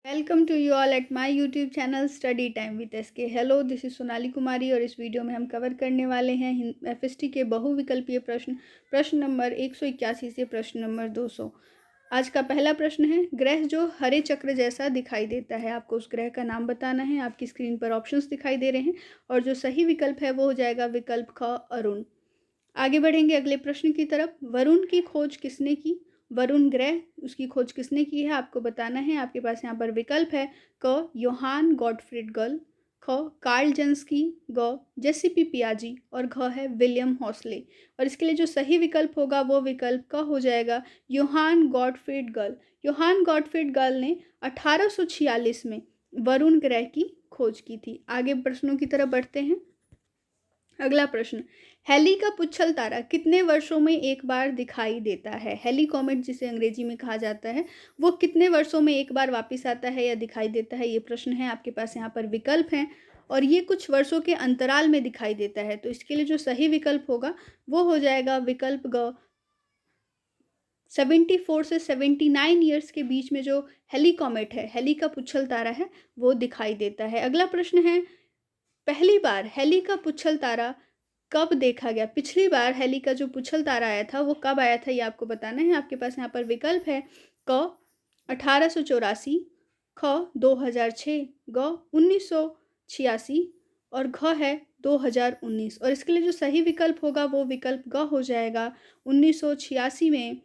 Welcome to you all at my YouTube channel study time with SK. Hello, this is Sonali Kumari और इस video में हम cover करने वाले हैं एफएसटी के बहुविकल्पीय प्रश्न नंबर 181 से प्रश्न नंबर 200। आज का पहला प्रश्न है, ग्रह जो हरे चक्र जैसा दिखाई देता है, आपको उस ग्रह का नाम बताना है। आपकी स्क्रीन पर ऑप्शंस दिखाई दे रहे हैं और जो सही विकल्प है वो हो जाएगा विकल्प ख, अरुण। आगे बढ़ेंगे अगले प्रश्न की तरफ। वरुण की खोज किसने की? वरुण ग्रह, उसकी खोज किसने की है आपको बताना है। आपके पास यहाँ पर विकल्प है क योहान गॉटफ्रिड गल, ख कार्ल जेंस्की, ग जेसीपी पियाजी और घ है विलियम हॉस्ले। और इसके लिए जो सही विकल्प होगा वो विकल्प क हो जाएगा योहान गॉटफ्रिड गल। योहान गॉटफ्रिड गल ने 1846 में वरुण ग्रह की खोज की थी। आगे प्रश्नों की तरफ बढ़ते हैं। अगला प्रश्न, हेली का पुच्छल तारा कितने वर्षों में एक बार दिखाई देता है? हेली कॉमेट जिसे अंग्रेजी में कहा जाता है, वो कितने वर्षों में एक बार वापस आता है या दिखाई देता है, ये प्रश्न है। आपके पास यहाँ पर विकल्प हैं और ये कुछ वर्षों के अंतराल में दिखाई देता है। तो इसके लिए जो सही विकल्प होगा वो हो जाएगा विकल्प ग। 74 से 79 ईयर्स के बीच में जो हेली कॉमेट है, हेली का पुच्छल तारा है, वो दिखाई देता है। अगला प्रश्न है, पहली बार हेली का पुच्छल तारा कब देखा गया? पिछली बार हेली का जो पुच्छल तारा आया था वो कब आया था, ये आपको बताना है। आपके पास यहाँ पर विकल्प है क 1884, ख 2006, ग 1986 और घ है 2019। और इसके लिए जो सही विकल्प होगा वो विकल्प ग हो जाएगा। 1986 में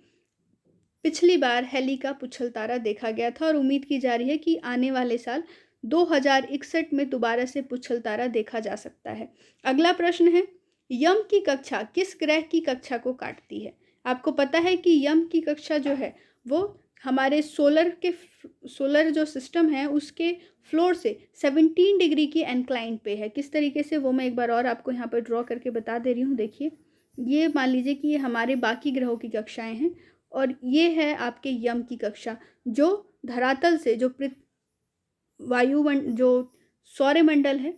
पिछली बार हेली का पुच्छल तारा देखा गया था और उम्मीद की जा रही है कि आने वाले साल 2061 में दोबारा से पुच्छल तारा देखा जा सकता है। अगला प्रश्न है, यम की कक्षा किस ग्रह की कक्षा को काटती है? आपको पता है कि यम की कक्षा जो है वो हमारे सोलर जो सिस्टम है उसके फ्लोर से 17 डिग्री की एनक्लाइन पे है। किस तरीके से, वो मैं एक बार और आपको यहाँ पर ड्रॉ करके बता दे रही हूँ। देखिए, ये मान लीजिए कि ये हमारे बाकी ग्रहों की कक्षाएं हैं और ये है आपके यम की कक्षा, जो धरातल से जो जो सौरमंडल है,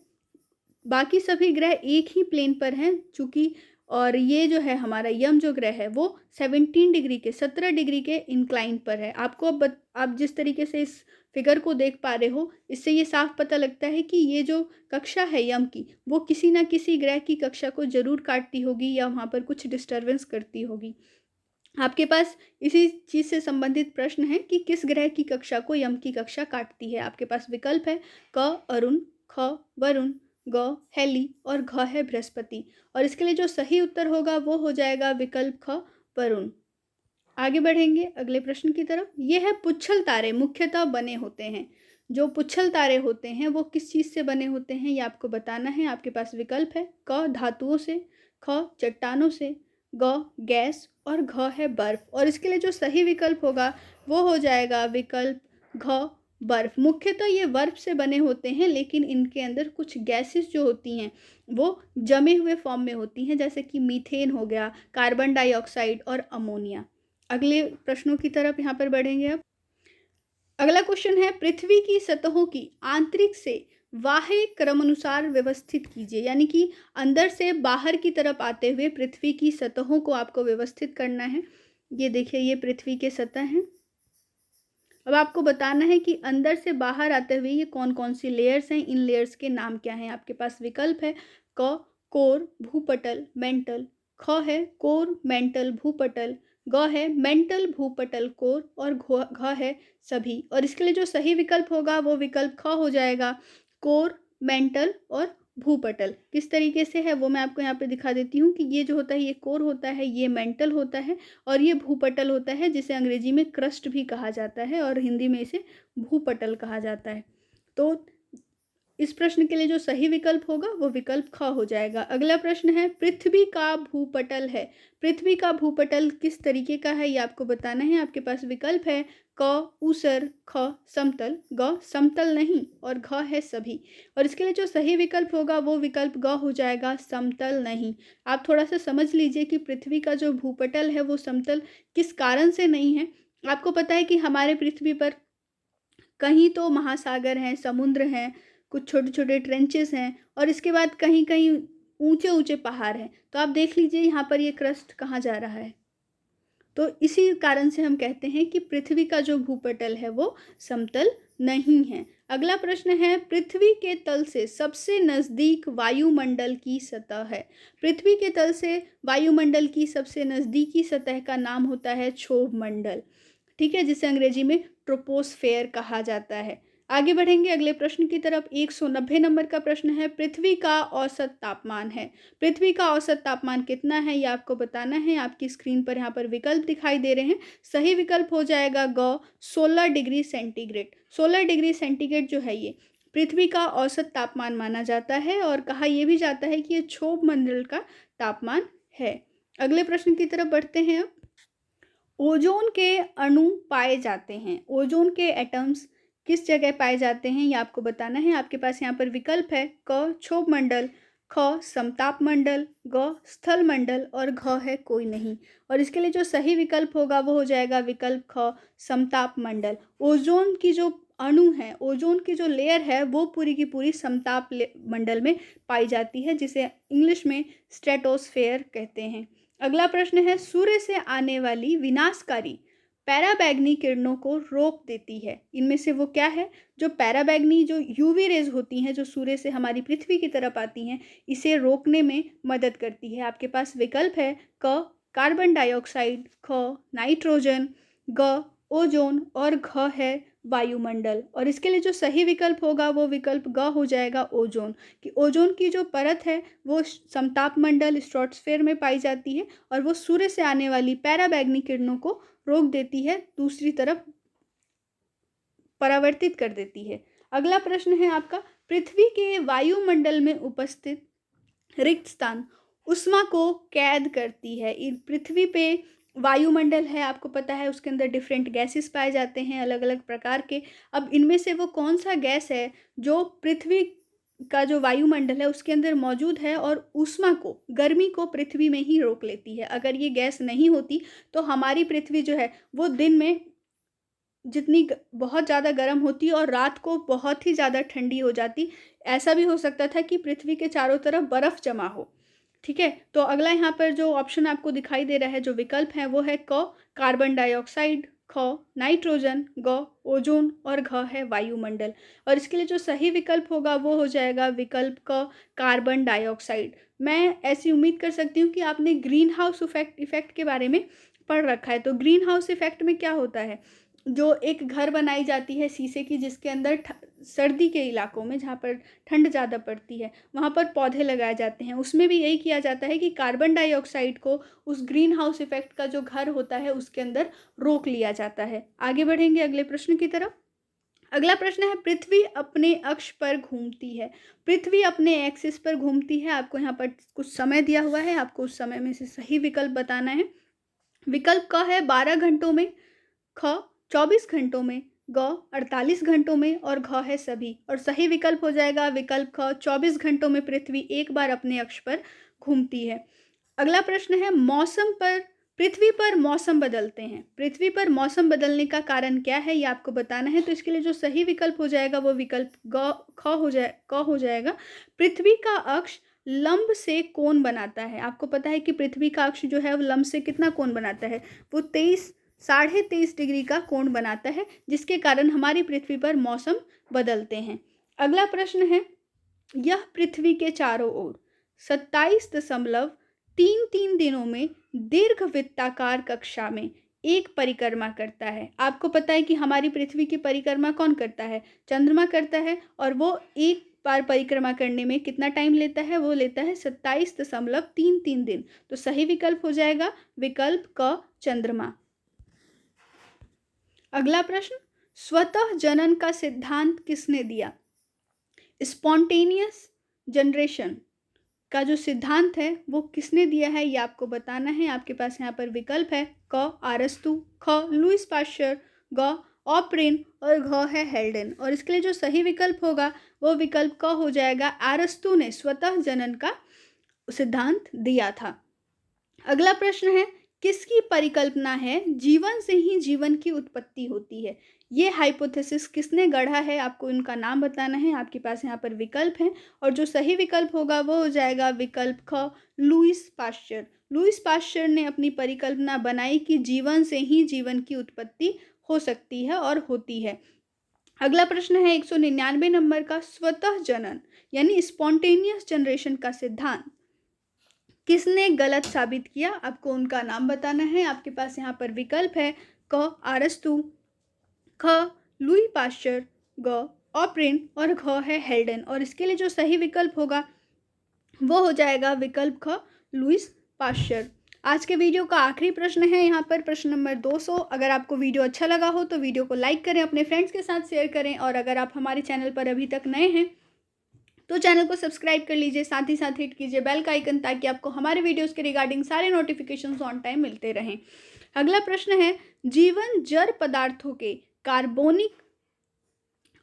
बाकी सभी ग्रह एक ही प्लेन पर हैं चूंकि, और ये जो है हमारा यम जो ग्रह है वो 17 डिग्री के इंक्लाइन पर है। आपको अब आप जिस तरीके से इस फिगर को देख पा रहे हो, इससे ये साफ पता लगता है कि ये जो कक्षा है यम की, वो किसी ना किसी ग्रह की कक्षा को जरूर काटती होगी या वहाँ पर कुछ डिस्टर्बेंस करती होगी। आपके पास इसी चीज़ से संबंधित प्रश्न है कि किस ग्रह की कक्षा को यम की कक्षा काटती है। आपके पास विकल्प है क अरुण, ख वरुण, ग हेली और घ है बृहस्पति। और इसके लिए जो सही उत्तर होगा वो हो जाएगा विकल्प ख वरुण। आगे बढ़ेंगे अगले प्रश्न की तरफ। ये है, पुच्छल तारे मुख्यतः बने होते हैं। जो पुच्छल तारे होते हैं वो किस चीज़ से बने होते हैं, ये आपको बताना है। आपके पास विकल्प है क धातुओं से, ख चट्टानों से, ग गैस और घ है बर्फ। और इसके लिए जो सही विकल्प होगा वो हो जाएगा विकल्प घ बर्फ। मुख्यतः ये बर्फ से बने होते हैं, लेकिन इनके अंदर कुछ गैसेस जो होती हैं वो जमे हुए फॉर्म में होती हैं, जैसे कि मीथेन हो गया, कार्बन डाइऑक्साइड और अमोनिया। अगले प्रश्नों की तरफ यहाँ पर बढ़ेंगे अब। अगला क्वेश्चन है, पृथ्वी की सतहों की आंतरिक से बाह्य क्रमानुसार व्यवस्थित कीजिए। यानी कि अंदर से बाहर की तरफ आते हुए पृथ्वी की सतहों को आपको व्यवस्थित करना है। ये देखिए, ये पृथ्वी के सतह हैं। अब आपको बताना है कि अंदर से बाहर आते हुए ये कौन कौन सी लेयर्स हैं, इन लेयर्स के नाम क्या हैं। आपके पास विकल्प है क कोर, भूपटल, मेंटल, ख है कोर, मेंटल, भूपटल, ग है मेंटल, भूपटल, कोर और घ है सभी। और इसके लिए जो सही विकल्प होगा वो विकल्प ख हो जाएगा, कोर, मेंटल और भूपटल। किस तरीके से है वो मैं आपको यहाँ पे दिखा देती हूँ कि ये जो होता है ये कोर होता है, ये मेंटल होता है और ये भूपटल होता है, जिसे अंग्रेजी में क्रस्ट भी कहा जाता है और हिंदी में इसे भूपटल कहा जाता है। तो इस प्रश्न के लिए जो सही विकल्प होगा वो विकल्प ख हो जाएगा। अगला प्रश्न है, पृथ्वी का भूपटल है। पृथ्वी का भूपटल किस तरीके का है ये आपको बताना है। आपके पास विकल्प है क ऊसर, ख समतल, ग समतल नहीं और घ है सभी। और इसके लिए जो सही विकल्प होगा वो विकल्प ग हो जाएगा, समतल नहीं। आप थोड़ा सा समझ लीजिए कि पृथ्वी का जो भूपटल है वो समतल किस कारण से नहीं है। आपको पता है कि हमारे पृथ्वी पर कहीं तो महासागर हैं, समुद्र हैं, कुछ छोटे छोटे ट्रेंचेस हैं और इसके बाद कहीं कहीं ऊंचे ऊंचे पहाड़ हैं। तो आप देख लीजिए यहाँ पर ये क्रस्ट कहाँ जा रहा है। तो इसी कारण से हम कहते हैं कि पृथ्वी का जो भूपटल है वो समतल नहीं है। अगला प्रश्न है, पृथ्वी के तल से सबसे नज़दीक वायुमंडल की सतह है। पृथ्वी के तल से वायुमंडल की सबसे नज़दीकी सतह का नाम होता है क्षोभ मंडल, ठीक है, जिसे अंग्रेजी में ट्रोपोस्फेयर कहा जाता है। आगे बढ़ेंगे अगले प्रश्न की तरफ। 190 नंबर का प्रश्न है, पृथ्वी का औसत तापमान है। पृथ्वी का औसत तापमान कितना है, ये आपको बताना है। आपकी स्क्रीन पर यहाँ पर विकल्प दिखाई दे रहे हैं। सही विकल्प हो जाएगा ग 16 डिग्री सेंटीग्रेड। 16 डिग्री सेंटीग्रेड जो है ये पृथ्वी का औसत तापमान माना जाता है और कहा यह भी जाता है कि ये क्षोभ मंडल का तापमान है। अगले प्रश्न की तरफ बढ़ते हैं। अब ओजोन के अणु पाए जाते हैं। ओजोन के एटम्स किस जगह पाए जाते हैं, ये आपको बताना है। आपके पास यहाँ पर विकल्प है, क क्षोभ मंडल, ख समताप मंडल, ग स्थल मंडल और घ है कोई नहीं। और इसके लिए जो सही विकल्प होगा वो हो जाएगा विकल्प ख समताप मंडल। ओजोन की जो अणु है, ओजोन की जो लेयर है वो पूरी की पूरी समताप मंडल में पाई जाती है, जिसे इंग्लिश में स्ट्रेटोस्फेयर कहते हैं। अगला प्रश्न है, सूर्य से आने वाली विनाशकारी पैराबैंगनी किरणों को रोक देती है। इनमें से वो क्या है? जो पैराबैंगनी जो यूवी रेज होती हैं, जो सूर्य से हमारी पृथ्वी की तरफ आती हैं, इसे रोकने में मदद करती है। आपके पास विकल्प है, क कार्बन डाइऑक्साइड, ख नाइट्रोजन, ग ओजोन और घ है वायुमंडल। और इसके लिए जो सही विकल्प होगा वो विकल्प ग हो जाएगा, ओजोन। कि ओजोन की जो परत है वो समताप मंडल स्ट्रेटोस्फेयर में पाई जाती है और वो सूर्य से आने वाली पैराबैंगनी किरणों को रोक देती है, दूसरी तरफ परावर्तित कर देती है। अगला प्रश्न है आपका, पृथ्वी के वायुमंडल में उपस्थित रिक्त स्थान उष्मा को कैद करती है। पृथ्वी पे वायुमंडल है, आपको पता है, उसके अंदर डिफरेंट गैसेस पाए जाते हैं अलग अलग प्रकार के। अब इनमें से वो कौन सा गैस है जो पृथ्वी का जो वायुमंडल है उसके अंदर मौजूद है और ऊष्मा को, गर्मी को पृथ्वी में ही रोक लेती है। अगर ये गैस नहीं होती तो हमारी पृथ्वी जो है वो दिन में जितनी बहुत ज़्यादा गर्म होती और रात को बहुत ही ज़्यादा ठंडी हो जाती। ऐसा भी हो सकता था कि पृथ्वी के चारों तरफ बर्फ़ जमा हो, ठीक है। तो अगला यहाँ पर जो ऑप्शन आपको दिखाई दे रहा है, जो विकल्प है वो है क कार्बन डाइऑक्साइड, ख नाइट्रोजन, ग ओजोन और घ है वायुमंडल। और इसके लिए जो सही विकल्प होगा वो हो जाएगा विकल्प क कार्बन डाइऑक्साइड। मैं ऐसी उम्मीद कर सकती हूँ कि आपने ग्रीन हाउस इफेक्ट के बारे में पढ़ रखा है। तो ग्रीन हाउस इफेक्ट में क्या होता है, जो एक घर बनाई जाती है शीशे की, जिसके अंदर सर्दी के इलाकों में जहाँ पर ठंड ज़्यादा पड़ती है वहाँ पर पौधे लगाए जाते हैं। उसमें भी यही किया जाता है कि कार्बन डाइऑक्साइड को उस ग्रीन हाउस इफेक्ट का जो घर होता है उसके अंदर रोक लिया जाता है। आगे बढ़ेंगे अगले प्रश्न की तरफ। अगला प्रश्न है, पृथ्वी अपने अक्ष पर घूमती है। पृथ्वी अपने एक्सिस पर घूमती है। आपको यहाँ पर कुछ समय दिया हुआ है, आपको उस समय में से सही विकल्प बताना है। विकल्प क है 12 घंटों में, ख 24 घंटों में, ग 48 घंटों में और घ है सभी। और सही विकल्प हो जाएगा विकल्प ख 24 घंटों में पृथ्वी एक बार अपने अक्ष पर घूमती है। अगला प्रश्न है, मौसम पर, पृथ्वी पर मौसम बदलते हैं। पृथ्वी पर मौसम बदलने का कारण क्या है, ये आपको बताना है। तो इसके लिए जो सही विकल्प हो जाएगा वो विकल्प क हो जाएगा। पृथ्वी का अक्ष लंब से कोण बनाता है। आपको पता है कि पृथ्वी का अक्ष जो है वो लंब से कितना कोण बनाता है, वो 23.5 डिग्री का कोण बनाता है, जिसके कारण हमारी पृथ्वी पर मौसम बदलते हैं। अगला प्रश्न है, यह पृथ्वी के चारों ओर 27.33 दिनों में दीर्घवृत्ताकार कक्षा में एक परिक्रमा करता है। आपको पता है कि हमारी पृथ्वी की परिक्रमा कौन करता है, चंद्रमा करता है। और वो एक बार परिक्रमा करने में कितना टाइम लेता है, वो लेता है 27.33 दिन। तो सही विकल्प हो जाएगा विकल्प क चंद्रमा। अगला प्रश्न, स्वतः जनन का सिद्धांत किसने दिया। स्पॉन्टेनियस जनरेशन का जो सिद्धांत है वो किसने दिया है, ये आपको बताना है। आपके पास यहाँ पर विकल्प है, क अरस्तु, ख लुईस पाश्चर, ग ऑपरेन और घ है हेल्डेन। और इसके लिए जो सही विकल्प होगा वो विकल्प क हो जाएगा, अरस्तु ने स्वतः जनन का सिद्धांत दिया था। अगला प्रश्न है, किसकी परिकल्पना है जीवन से ही जीवन की उत्पत्ति होती है। ये हाइपोथेसिस किसने गढ़ा है, आपको इनका नाम बताना है। आपके पास यहाँ पर विकल्प हैं और जो सही विकल्प होगा वो हो जाएगा विकल्प ख लुईस पाश्चर। लुईस पाश्चर ने अपनी परिकल्पना बनाई कि जीवन से ही जीवन की उत्पत्ति हो सकती है और होती है। अगला प्रश्न है 199 नंबर का, स्वतः जनन यानी स्पॉन्टेनियस जनरेशन का सिद्धांत किसने गलत साबित किया? आपको उनका नाम बताना है। आपके पास यहाँ पर विकल्प है क अरस्तु, ख लुई पाश्चर, ग ऑप्रिन और घ है हेल्डन। और इसके लिए जो सही विकल्प होगा वो हो जाएगा विकल्प ख लुईस पाश्चर। आज के वीडियो का आखिरी प्रश्न है यहाँ पर प्रश्न नंबर 200। अगर आपको वीडियो अच्छा लगा हो तो वीडियो को लाइक करें, अपने फ्रेंड्स के साथ शेयर करें, और अगर आप हमारे चैनल पर अभी तक नए हैं तो चैनल को सब्सक्राइब कर लीजिए, साथ ही साथ हिट कीजिए बेल का आइकन ताकि आपको हमारे वीडियोस के रिगार्डिंग सारे नोटिफिकेशंस ऑन टाइम मिलते रहें। अगला प्रश्न है, जीवन जड़ पदार्थों के कार्बोनिक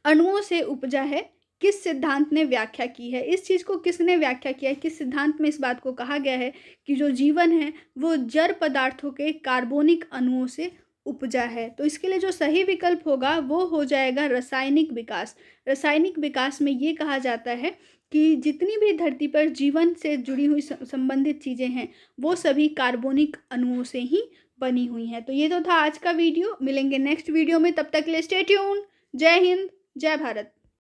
अणुओं से उपजा है, किस सिद्धांत ने व्याख्या की है? इस चीज़ को किसने व्याख्या किया है? किस सिद्धांत में इस बात को कहा गया है कि जो जीवन है वो जड़ पदार्थों के कार्बोनिक अणुओं से उपजा है? तो इसके लिए जो सही विकल्प होगा वो हो जाएगा रासायनिक विकास। रासायनिक विकास में ये कहा जाता है कि जितनी भी धरती पर जीवन से जुड़ी हुई संबंधित चीज़ें हैं वो सभी कार्बोनिक अणुओं से ही बनी हुई हैं। तो ये तो था आज का वीडियो, मिलेंगे नेक्स्ट वीडियो में, तब तक के लिए स्टे ट्यून्ड। जय हिंद, जय भारत।